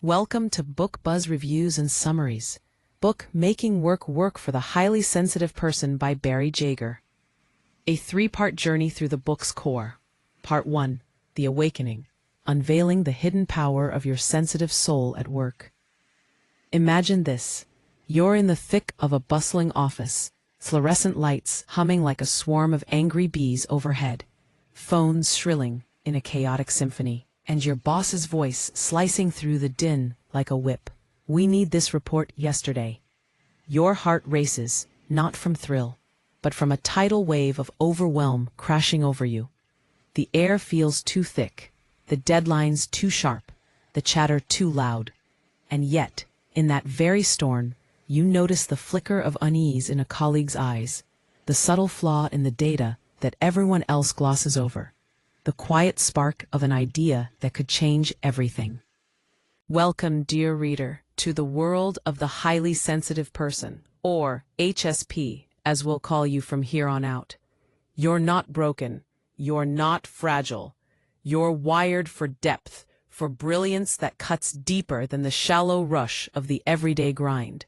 Welcome to Book Buzz Reviews and Summaries. Book Making Work Work for the Highly Sensitive Person by Barry Jaeger. A three-part journey through the book's core. Part 1, The Awakening, unveiling the hidden power of your sensitive soul at work. Imagine this. You're in the thick of a bustling office, fluorescent lights humming like a swarm of angry bees overhead, phones shrilling in a chaotic symphony, and your boss's voice slicing through the din like a whip. "We need this report yesterday." Your heart races, not from thrill, but from a tidal wave of overwhelm crashing over you. The air feels too thick, the deadlines too sharp, the chatter too loud. And yet, in that very storm, you notice the flicker of unease in a colleague's eyes, the subtle flaw in the data that everyone else glosses over, the quiet spark of an idea that could change everything. Welcome, dear reader, to the world of the highly sensitive person, or HSP, as we'll call you from here on out. You're not broken. You're not fragile. You're wired for depth, for brilliance that cuts deeper than the shallow rush of the everyday grind.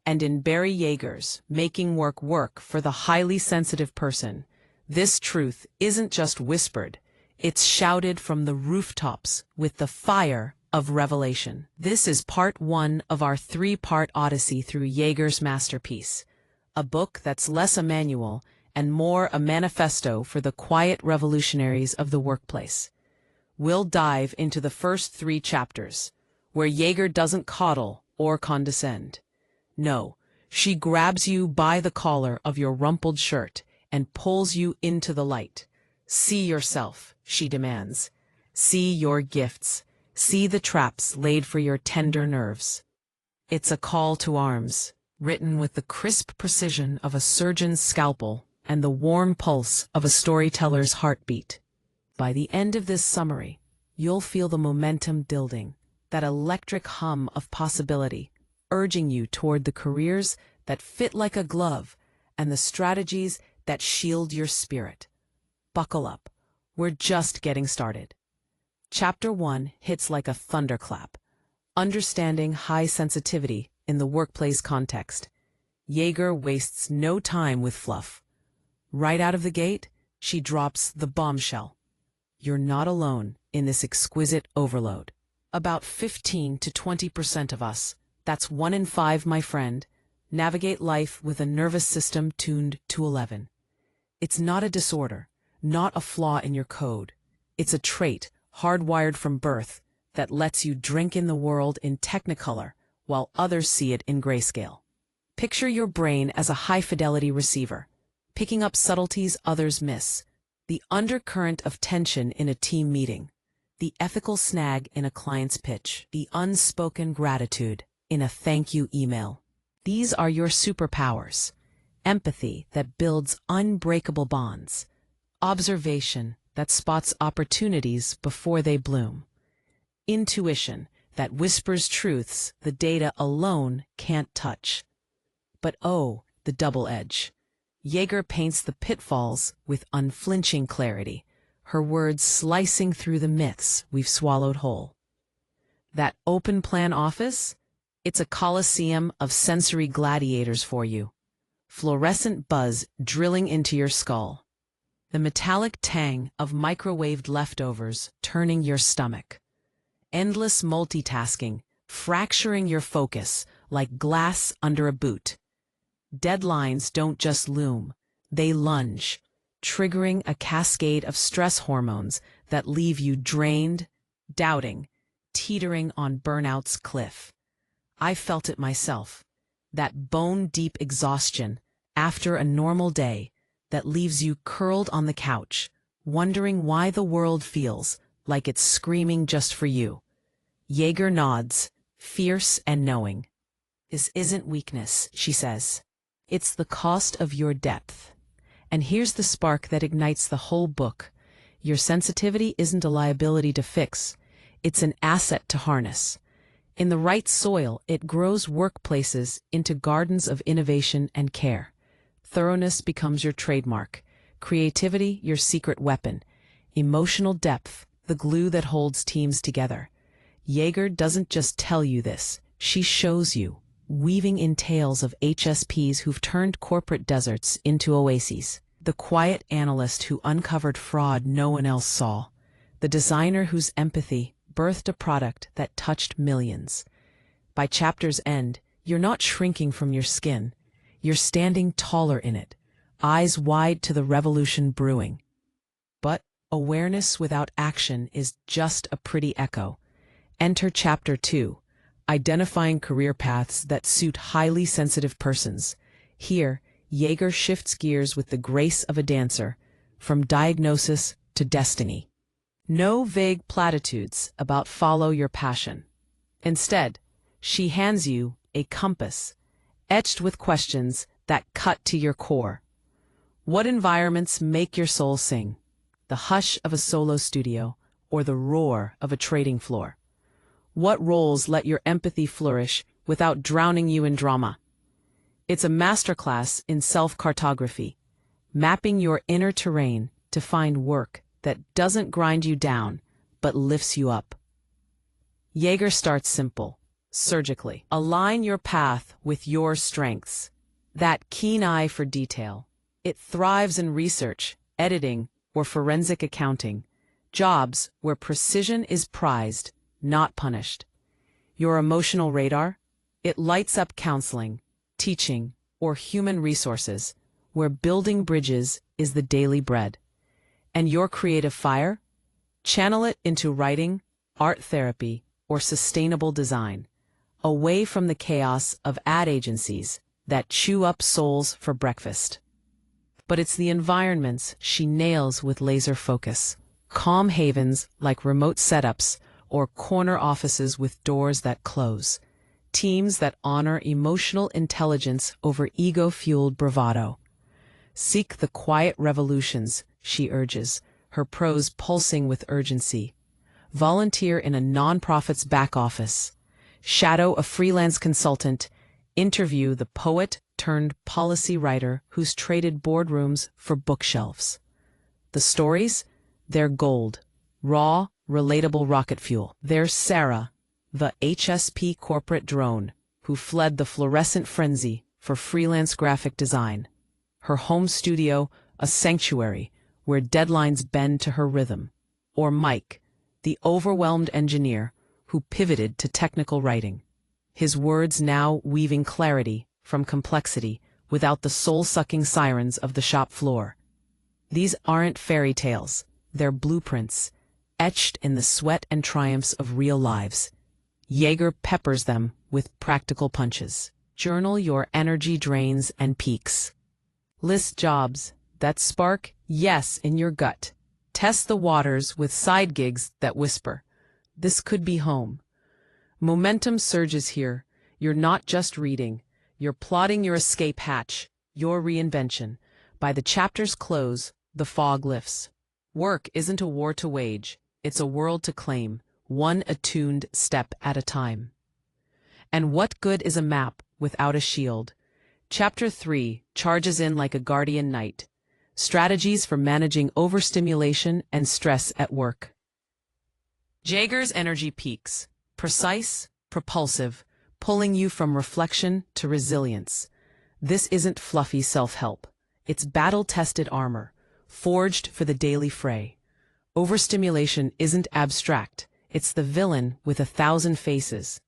And in Barry Jaeger's Making Work Work for the Highly Sensitive Person, this truth isn't just whispered. It's shouted from the rooftops with the fire of revelation. This is part 1 of our 3-part odyssey through Jaeger's masterpiece, a book that's less a manual and more a manifesto for the quiet revolutionaries of the workplace. We'll dive into the first 3 chapters, where Jaeger doesn't coddle or condescend. No, she grabs you by the collar of your rumpled shirt and pulls you into the light. See yourself, she demands. See your gifts. See the traps laid for your tender nerves. It's a call to arms, written with the crisp precision of a surgeon's scalpel and the warm pulse of a storyteller's heartbeat. By the end of this summary, you'll feel the momentum building, that electric hum of possibility, urging you toward the careers that fit like a glove and the strategies that shield your spirit. Buckle up. We're just getting started. Chapter 1 hits like a thunderclap. Understanding high sensitivity in the workplace context. Jaeger wastes no time with fluff. Right out of the gate, she drops the bombshell. You're not alone in this exquisite overload. About 15 to 20% of us, that's 1 in 5, my friend, navigate life with a nervous system tuned to 11. It's not a disorder, not a flaw in your code. It's a trait, hardwired from birth, that lets you drink in the world in Technicolor while others see it in grayscale. Picture your brain as a high-fidelity receiver, picking up subtleties others miss, the undercurrent of tension in a team meeting, the ethical snag in a client's pitch, the unspoken gratitude in a thank you email. These are your superpowers. Empathy that builds unbreakable bonds. Observation that spots opportunities before they bloom. Intuition that whispers truths the data alone can't touch. But oh, the double edge. Jaeger paints the pitfalls with unflinching clarity, her words slicing through the myths we've swallowed whole. That open-plan office? It's a coliseum of sensory gladiators for you. Fluorescent buzz drilling into your skull. The metallic tang of microwaved leftovers turning your stomach. Endless multitasking, fracturing your focus like glass under a boot. Deadlines don't just loom, they lunge, triggering a cascade of stress hormones that leave you drained, doubting, teetering on burnout's cliff. I felt it myself, that bone-deep exhaustion after a normal day that leaves you curled on the couch, wondering why the world feels like it's screaming just for you. Jaeger nods, fierce and knowing. This isn't weakness, she says. It's the cost of your depth. And here's the spark that ignites the whole book. Your sensitivity isn't a liability to fix. It's an asset to harness. In the right soil, it grows workplaces into gardens of innovation and care. Thoroughness becomes your trademark, creativity your secret weapon, emotional depth the glue that holds teams together. Jaeger doesn't just tell you this, she shows you, weaving in tales of HSPs who've turned corporate deserts into oases. The quiet analyst who uncovered fraud no one else saw. The designer whose empathy birthed a product that touched millions. By chapter's end, you're not shrinking from your skin. You're standing taller in it, eyes wide to the revolution brewing. But awareness without action is just a pretty echo. Enter Chapter 2, Identifying Career Paths That Suit Highly Sensitive Persons. Here, Jaeger shifts gears with the grace of a dancer, from diagnosis to destiny. No vague platitudes about follow your passion. Instead, she hands you a compass, etched with questions that cut to your core. What environments make your soul sing? The hush of a solo studio or the roar of a trading floor? What roles let your empathy flourish without drowning you in drama? It's a masterclass in self-cartography, mapping your inner terrain to find work that doesn't grind you down, but lifts you up. Jaeger starts simple, surgically. Align your path with your strengths. That keen eye for detail. It thrives in research, editing, or forensic accounting, jobs where precision is prized, not punished. Your emotional radar? It lights up counseling, teaching, or human resources, where building bridges is the daily bread. And your creative fire? Channel it into writing, art therapy, or sustainable design, away from the chaos of ad agencies that chew up souls for breakfast. But it's the environments she nails with laser focus. Calm havens like remote setups or corner offices with doors that close. Teams that honor emotional intelligence over ego-fueled bravado. Seek the quiet revolutions, she urges, her prose pulsing with urgency. Volunteer in a nonprofit's back office. Shadow a freelance consultant. Interview the poet-turned-policy writer who's traded boardrooms for bookshelves. The stories? They're gold. Raw, relatable rocket fuel. There's Sarah, the HSP corporate drone, who fled the fluorescent frenzy for freelance graphic design. Her home studio, a sanctuary where deadlines bend to her rhythm. Or Mike, the overwhelmed engineer who pivoted to technical writing. His words now weaving clarity from complexity without the soul-sucking sirens of the shop floor. These aren't fairy tales, they're blueprints, etched in the sweat and triumphs of real lives. Jaeger peppers them with practical punches. Journal your energy drains and peaks. List jobs that spark yes in your gut. Test the waters with side gigs that whisper, this could be home. Momentum surges here. You're not just reading. You're plotting your escape hatch, your reinvention. By the chapter's close, the fog lifts. Work isn't a war to wage. It's a world to claim, one attuned step at a time. And what good is a map without a shield? Chapter 3 charges in like a guardian knight. Strategies for managing overstimulation and stress at work. Jaeger's energy peaks. Precise, propulsive, pulling you from reflection to resilience. This isn't fluffy self-help. It's battle-tested armor, forged for the daily fray. Overstimulation isn't abstract. It's the villain with 1,000 faces.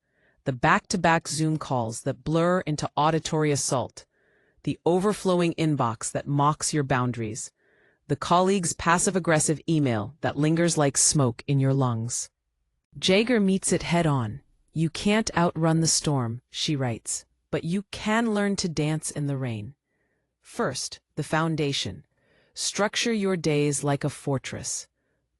The back-to-back Zoom calls that blur into auditory assault. The overflowing inbox that mocks your boundaries. The colleague's passive-aggressive email that lingers like smoke in your lungs. Jaeger meets it head-on. You can't outrun the storm, she writes, but you can learn to dance in the rain. First, the foundation. Structure your days like a fortress.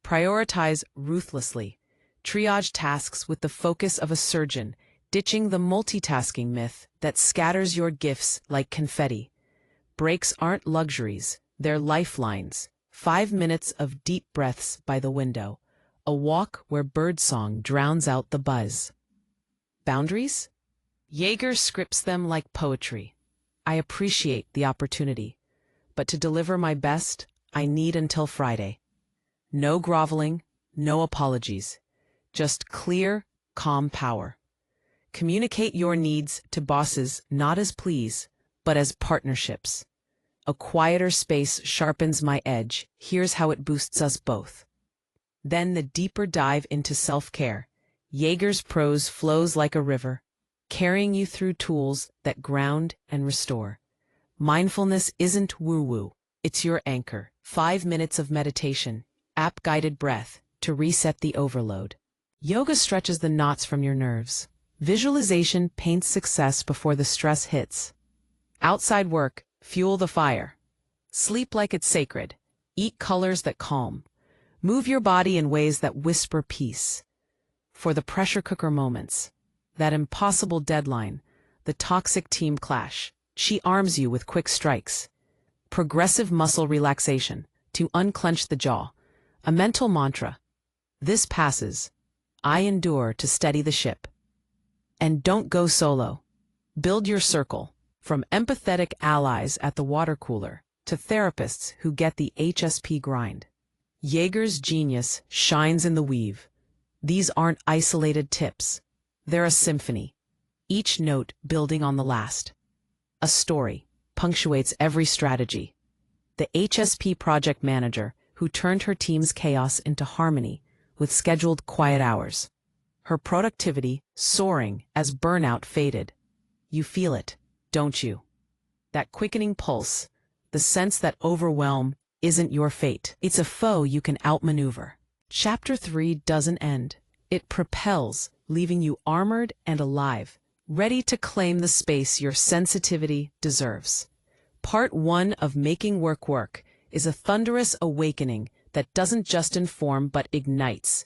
Prioritize ruthlessly. Triage tasks with the focus of a surgeon, ditching the multitasking myth that scatters your gifts like confetti. Breaks aren't luxuries, they're lifelines. 5 minutes of deep breaths by the window. A walk where birdsong drowns out the buzz. Boundaries? Jaeger scripts them like poetry. I appreciate the opportunity, but to deliver my best, I need until Friday. No groveling, no apologies. Just clear, calm power. Communicate your needs to bosses not as pleas, but as partnerships. A quieter space sharpens my edge. Here's how it boosts us both. Then the deeper dive into self-care. Jaeger's prose flows like a river, carrying you through tools that ground and restore. Mindfulness isn't woo-woo, it's your anchor. 5 minutes of meditation, app-guided breath to reset the overload. Yoga stretches the knots from your nerves. Visualization paints success before the stress hits. Outside work, fuel the fire. Sleep like it's sacred. Eat colors that calm. Move your body in ways that whisper peace. For the pressure cooker moments, that impossible deadline, the toxic team clash, she arms you with quick strikes. Progressive muscle relaxation to unclench the jaw. A mental mantra. This passes. I endure to steady the ship. And don't go solo. Build your circle. From empathetic allies at the water cooler to therapists who get the HSP grind. Jaeger's genius shines in the weave. These aren't isolated tips. They're a symphony, each note building on the last. A story punctuates every strategy. The HSP project manager who turned her team's chaos into harmony with scheduled quiet hours. Her productivity soaring as burnout faded. You feel it, don't you? That quickening pulse, the sense that overwhelm isn't your fate. It's a foe you can outmaneuver. Chapter 3 doesn't end. It propels, leaving you armored and alive, ready to claim the space your sensitivity deserves. Part 1 of Making Work Work is a thunderous awakening that doesn't just inform but ignites.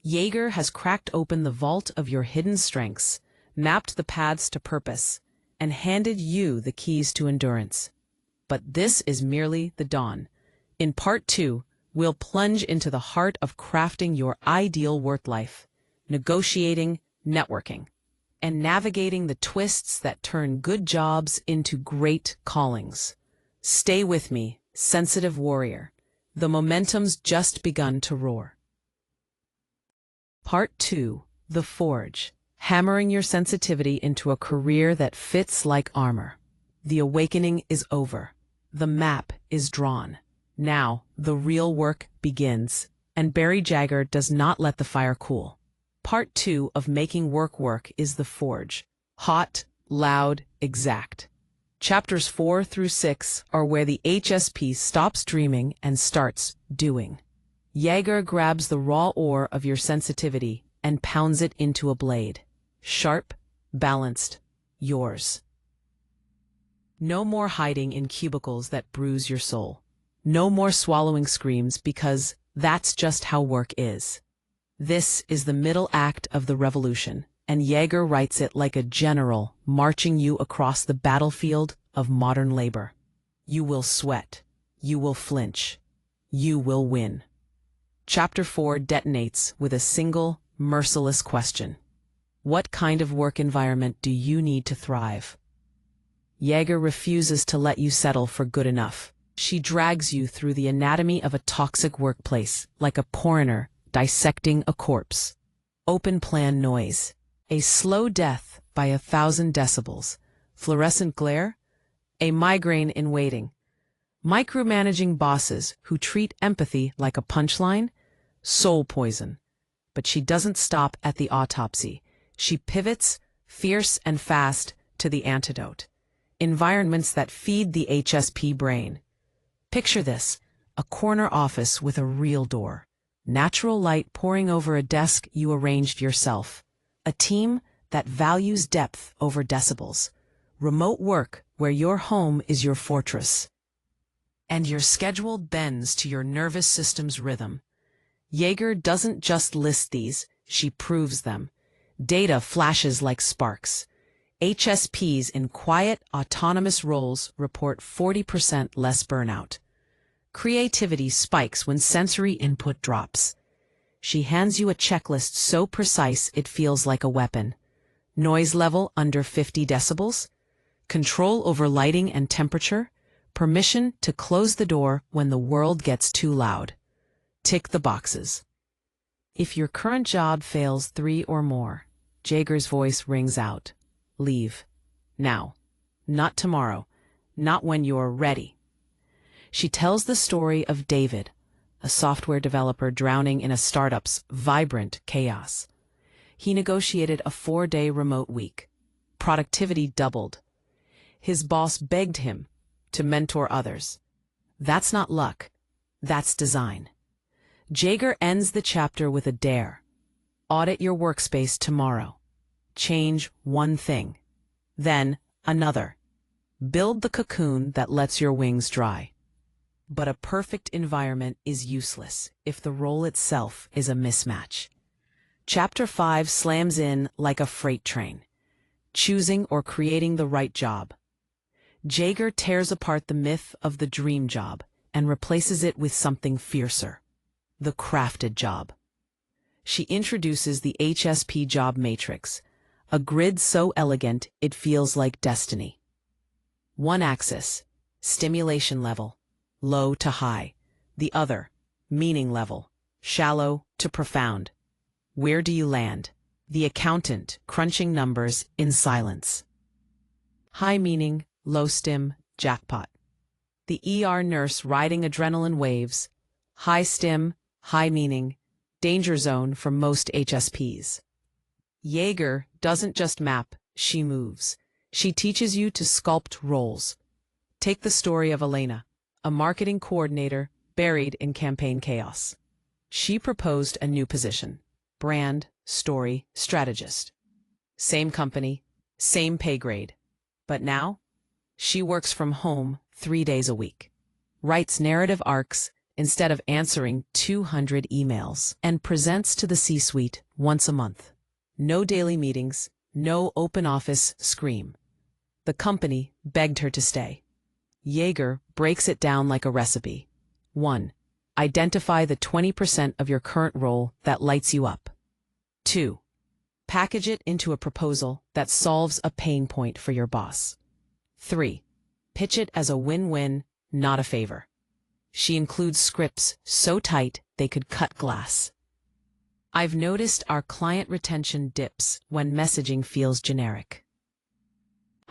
Jaeger has cracked open the vault of your hidden strengths, mapped the paths to purpose, and handed you the keys to endurance. But this is merely the dawn. In Part 2, we'll plunge into the heart of crafting your ideal work life, negotiating, networking, and navigating the twists that turn good jobs into great callings. Stay with me, sensitive warrior. The momentum's just begun to roar. Part 2, The Forge. Hammering your sensitivity into a career that fits like armor. The awakening is over. The map is drawn. Now, the real work begins, and Barry Jaeger does not let the fire cool. Part 2 of Making Work Work is The Forge. Hot, loud, exact. Chapters 4 through 6 are where the HSP stops dreaming and starts doing. Jaeger grabs the raw ore of your sensitivity and pounds it into a blade. Sharp, balanced, yours. No more hiding in cubicles that bruise your soul. No more swallowing screams because that's just how work is. This is the middle act of the revolution, and Jaeger writes it like a general marching you across the battlefield of modern labor. You will sweat. You will flinch. You will win. Chapter 4 detonates with a single, merciless question. What kind of work environment do you need to thrive? Jaeger refuses to let you settle for good enough. She drags you through the anatomy of a toxic workplace, like a coroner dissecting a corpse. Open plan noise. A slow death by 1,000 decibels. Fluorescent glare. A migraine in waiting. Micromanaging bosses who treat empathy like a punchline. Soul poison. But she doesn't stop at the autopsy. She pivots, fierce and fast, to the antidote. Environments that feed the HSP brain. Picture this, a corner office with a real door. Natural light pouring over a desk you arranged yourself. A team that values depth over decibels. Remote work where your home is your fortress. And your schedule bends to your nervous system's rhythm. Jaeger doesn't just list these, she proves them. Data flashes like sparks. HSPs in quiet, autonomous roles report 40% less burnout. Creativity spikes when sensory input drops. She hands you a checklist so precise it feels like a weapon. Noise level under 50 decibels. Control over lighting and temperature. Permission to close the door when the world gets too loud. Tick the boxes. If your current job fails 3 or more, Jaeger's voice rings out. Leave. Now. Not tomorrow. Not when you're ready. She tells the story of David, a software developer drowning in a startup's vibrant chaos. He negotiated a 4-day remote week. Productivity doubled. His boss begged him to mentor others. That's not luck. That's design. Jaeger ends the chapter with a dare. Audit your workspace tomorrow. Change one thing. Then another. Build the cocoon that lets your wings dry. But a perfect environment is useless if the role itself is a mismatch. Chapter 5 slams in like a freight train. Choosing or creating the right job. Jaeger tears apart the myth of the dream job and replaces it with something fiercer. The crafted job. She introduces the HSP job matrix, a grid so elegant it feels like destiny. One axis, stimulation level, low to high. The other, meaning level, shallow to profound. Where do you land? The accountant crunching numbers in silence. High meaning, low stim, jackpot. The ER nurse riding adrenaline waves. High stim, high meaning, danger zone for most HSPs. Jaeger doesn't just map, she moves. She teaches you to sculpt roles. Take the story of Elena, a marketing coordinator buried in campaign chaos. She proposed a new position, brand, story, strategist. Same company, same pay grade. But now, she works from home 3 days a week, writes narrative arcs instead of answering 200 emails, and presents to the C-suite once a month. No daily meetings, no open office scream. The company begged her to stay. Jaeger breaks it down like a recipe. 1. Identify the 20% of your current role that lights you up. 2. Package it into a proposal that solves a pain point for your boss. 3. Pitch it as a win-win, not a favor. She includes scripts so tight they could cut glass. I've noticed our client retention dips when messaging feels generic.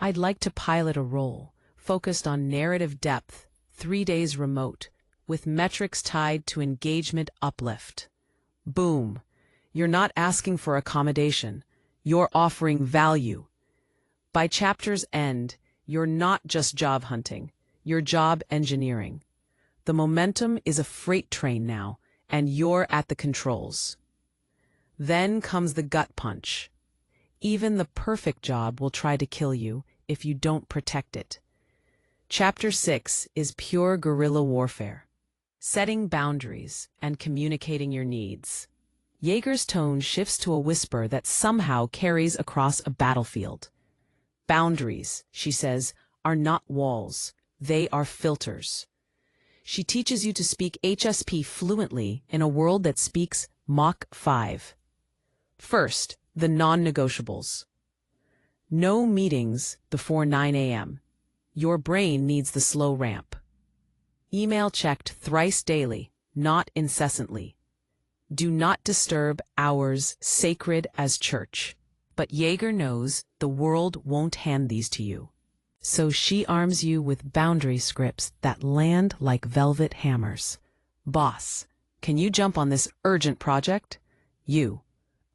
I'd like to pilot a role focused on narrative depth, 3 days remote, with metrics tied to engagement uplift. Boom. You're not asking for accommodation. You're offering value. By chapter's end, you're not just job hunting. You're job engineering. The momentum is a freight train now, and you're at the controls. Then comes the gut punch. Even the perfect job will try to kill you if you don't protect it. Chapter 6 is pure guerrilla warfare. Setting boundaries and communicating your needs. Jaeger's tone shifts to a whisper that somehow carries across a battlefield. Boundaries, she says, are not walls. They are filters. She teaches you to speak HSP fluently in a world that speaks Mach 5. First, the non-negotiables. No meetings before 9 a.m. Your brain needs the slow ramp. Email checked thrice daily, not incessantly. Do not disturb hours sacred as church. But Jaeger knows the world won't hand these to you. So she arms you with boundary scripts that land like velvet hammers. Boss, can you jump on this urgent project?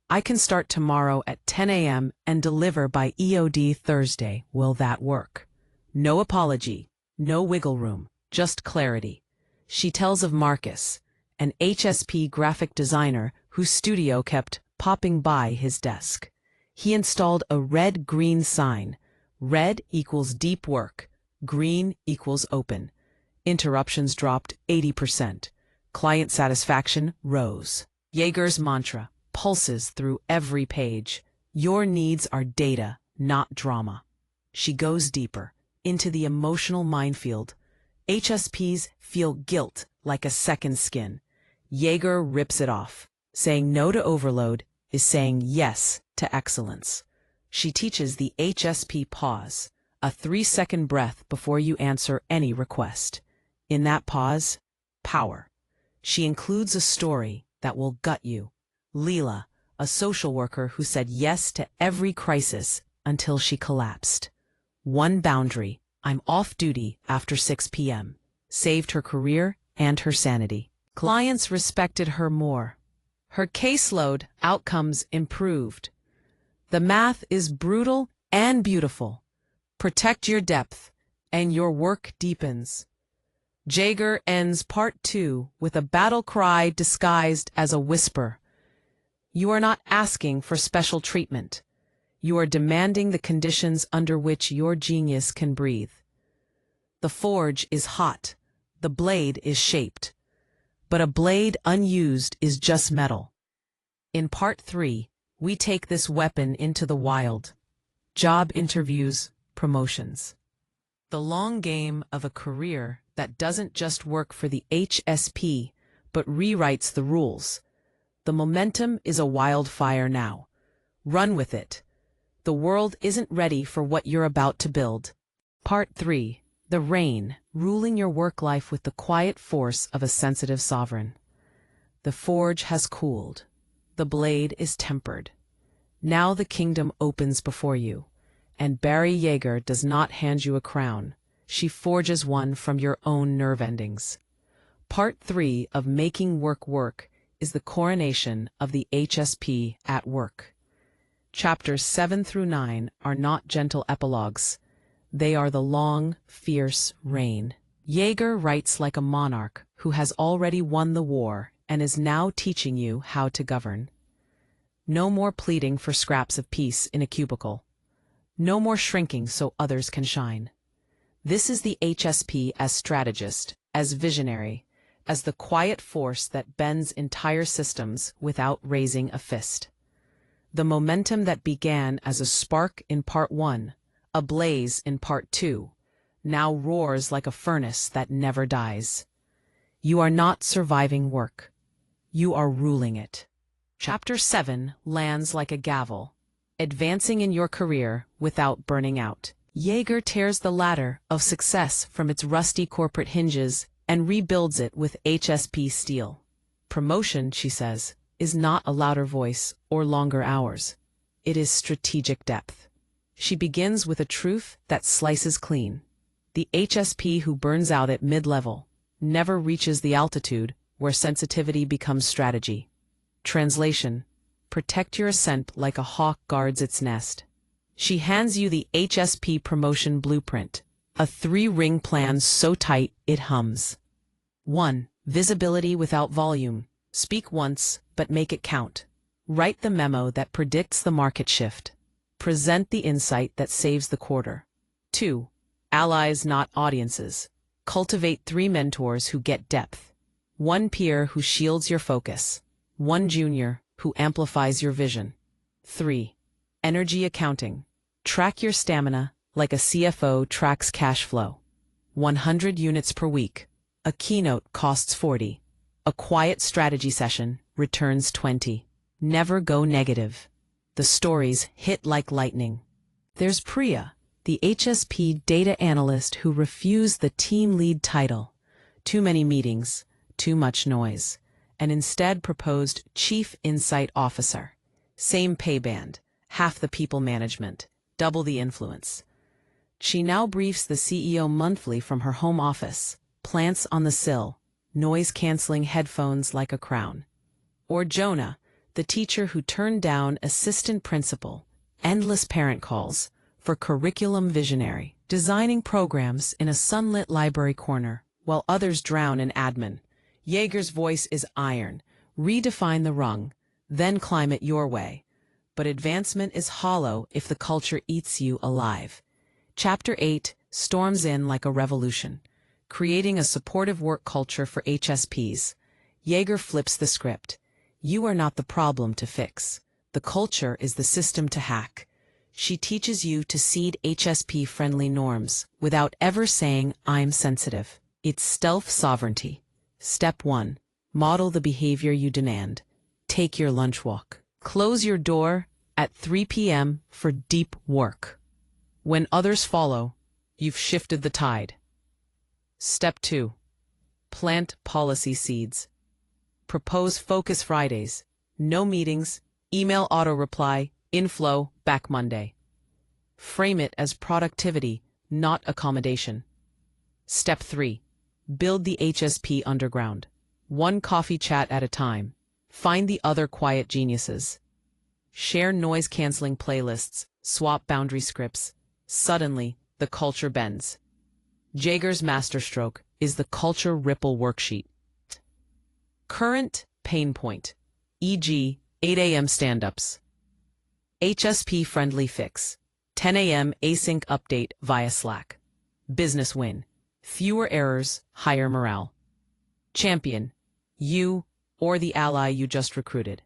I can start tomorrow at 10 a.m. and deliver by EOD Thursday. Will that work? No apology, no wiggle room, just clarity. She tells of Marcus, an HSP graphic designer whose studio kept popping by his desk. He installed a red-green sign. Red equals deep work. Green equals open. Interruptions dropped 80%. Client satisfaction rose. Jaeger's mantra pulses through every page. Your needs are data, not drama. She goes deeper, into the emotional minefield. HSPs feel guilt like a second skin. Jaeger rips it off. Saying no to overload is saying yes to excellence. She teaches the HSP pause, a 3-second breath before you answer any request. In that pause, power. She includes a story that will gut you. Leela, a social worker who said yes to every crisis until she collapsed. One boundary, I'm off duty after 6 p.m., saved her career and her sanity. Clients respected her more. Her caseload outcomes improved. The math is brutal and beautiful. Protect your depth, and your work deepens. Jaeger ends Part 2 with a battle cry disguised as a whisper. You are not asking for special treatment. You are demanding the conditions under which your genius can breathe. The forge is hot. The blade is shaped. But a blade unused is just metal. In Part 3, we take this weapon into the wild. Job interviews, promotions. The long game of a career that doesn't just work for the HSP, but rewrites the rules. The momentum is a wildfire now. Run with it. The world isn't ready for what you're about to build. Part 3. The Reign, ruling your work life with the quiet force of a sensitive sovereign. The forge has cooled. The blade is tempered. Now the kingdom opens before you. And Barry Jaeger does not hand you a crown. She forges one from your own nerve endings. Part 3 of Making Work Work is the coronation of the HSP at work. Chapters 7 through 9 are not gentle epilogues. They are the long, fierce reign. Jaeger writes like a monarch who has already won the war and is now teaching you how to govern. No more pleading for scraps of peace in a cubicle. No more shrinking so others can shine. This is the HSP as strategist, as visionary, as the quiet force that bends entire systems without raising a fist. The momentum that began as a spark in Part 1, a blaze in Part 2, now roars like a furnace that never dies. You are not surviving work. You are ruling it. Chapter 7 lands like a gavel, advancing in your career without burning out. Jaeger tears the ladder of success from its rusty corporate hinges and rebuilds it with HSP steel. Promotion, she says, is not a louder voice or longer hours. It is strategic depth. She begins with a truth that slices clean. The HSP who burns out at mid-level never reaches the altitude where sensitivity becomes strategy. Translation: protect your ascent like a hawk guards its nest. She hands you the HSP promotion blueprint, a 3-ring plan so tight it hums. 1. Visibility without volume. Speak once, but make it count. Write the memo that predicts the market shift. Present the insight that saves the quarter. 2. Allies, not audiences. Cultivate 3 mentors who get depth. 1 peer who shields your focus. 1 junior who amplifies your vision. 3. Energy accounting. Track your stamina like a CFO tracks cash flow. 100 units per week. A keynote costs 40. A quiet strategy session returns 20. Never go negative. The stories hit like lightning. There's Priya, the HSP data analyst who refused the team lead title. Too many meetings, too much noise, and instead proposed Chief Insight Officer. Same pay band, half the people management, double the influence. She now briefs the CEO monthly from her home office, plants on the sill, noise-canceling headphones like a crown. Or Jonah, the teacher who turned down assistant principal, endless parent calls, for curriculum visionary, designing programs in a sunlit library corner, while others drown in admin. Jaeger's voice is iron. Redefine the rung, then climb it your way. But advancement is hollow if the culture eats you alive. Chapter 8 storms in like a revolution, creating a supportive work culture for HSPs. Jaeger flips the script. You are not the problem to fix. The culture is the system to hack. She teaches you to seed HSP-friendly norms without ever saying, I'm sensitive. It's stealth sovereignty. Step 1. Model the behavior you demand. Take your lunch walk. Close your door at 3 p.m. for deep work. When others follow, you've shifted the tide. Step 2. Plant policy seeds. Propose Focus Fridays, No meetings, email auto-reply, inflow, back Monday. Frame it as productivity, not accommodation. Step 3. Build the HSP underground. One coffee chat at a time. Find the other quiet geniuses. Share noise-canceling playlists, swap boundary scripts. Suddenly, the culture bends. Jaeger's masterstroke is the Culture Ripple Worksheet. Current pain point, e.g., 8 a.m. stand-ups. HSP-friendly fix, 10 a.m. async update via Slack. Business win, fewer errors, higher morale. Champion, you or the ally you just recruited.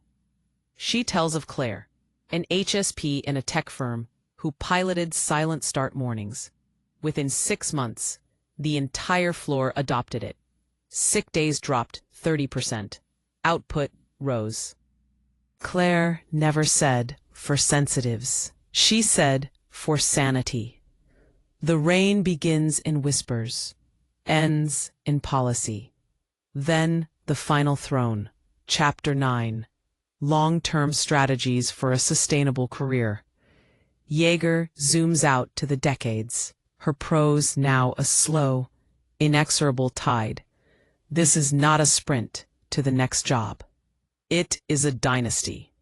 She tells of Claire, an HSP in a tech firm who piloted silent start mornings. Within 6 months, the entire floor adopted it. Sick days dropped 30%. Output rose. Claire never said, for sensitives. She said, for sanity. The reign begins in whispers, ends in policy. Then the final throne, Chapter 9. Long-term strategies for a sustainable career. Jaeger zooms out to the decades, her prose now a slow, inexorable tide. This is not a sprint to the next job. It is a dynasty.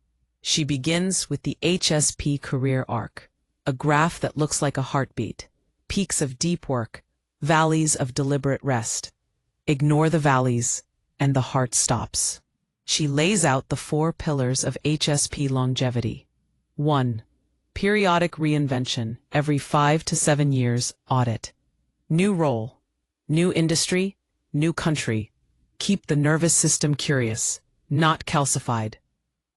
She begins with the HSP career arc, a graph that looks like a heartbeat, peaks of deep work, valleys of deliberate rest. Ignore the valleys, and the heart stops. She lays out the 4 pillars of HSP longevity. 1. Periodic reinvention, every 5 to 7 years, audit. New role, new industry, new country. Keep the nervous system curious, not calcified.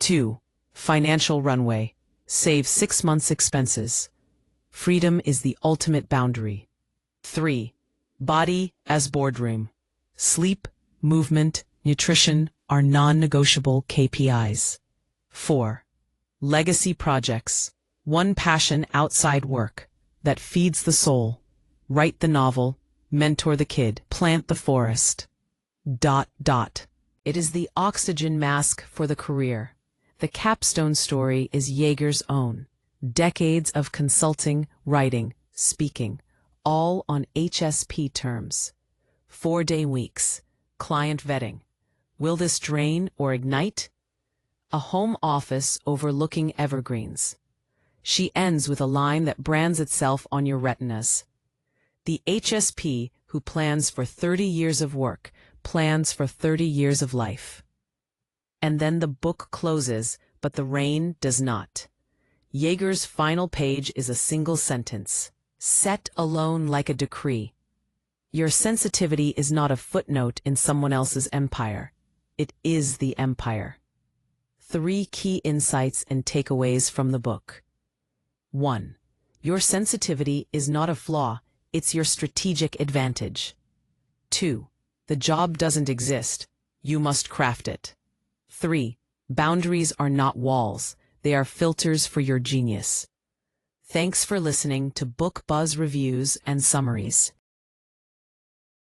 2. Financial runway, save 6 months' expenses. Freedom is the ultimate boundary. 3. Body as boardroom. Sleep, movement, nutrition are non-negotiable KPIs. 4. Legacy projects. One passion outside work that feeds the soul. Write the novel, mentor the kid, plant the forest. ... It is the oxygen mask for the career. The capstone story is Jaeger's own. Decades of consulting, writing, speaking, all on HSP terms. 4-day weeks, client vetting. Will this drain or ignite? A home office overlooking evergreens. She ends with a line that brands itself on your retinas. The HSP who plans for 30 years of work, plans for 30 years of life. And then the book closes, but the rain does not. Jaeger's final page is a single sentence, set alone like a decree. Your sensitivity is not a footnote in someone else's empire. It is the empire. 3 key insights and takeaways from the book. 1. Your sensitivity is not a flaw, it's your strategic advantage. 2. The job doesn't exist, you must craft it. 3. Boundaries are not walls, they are filters for your genius. Thanks for listening to Book Buzz Reviews and Summaries.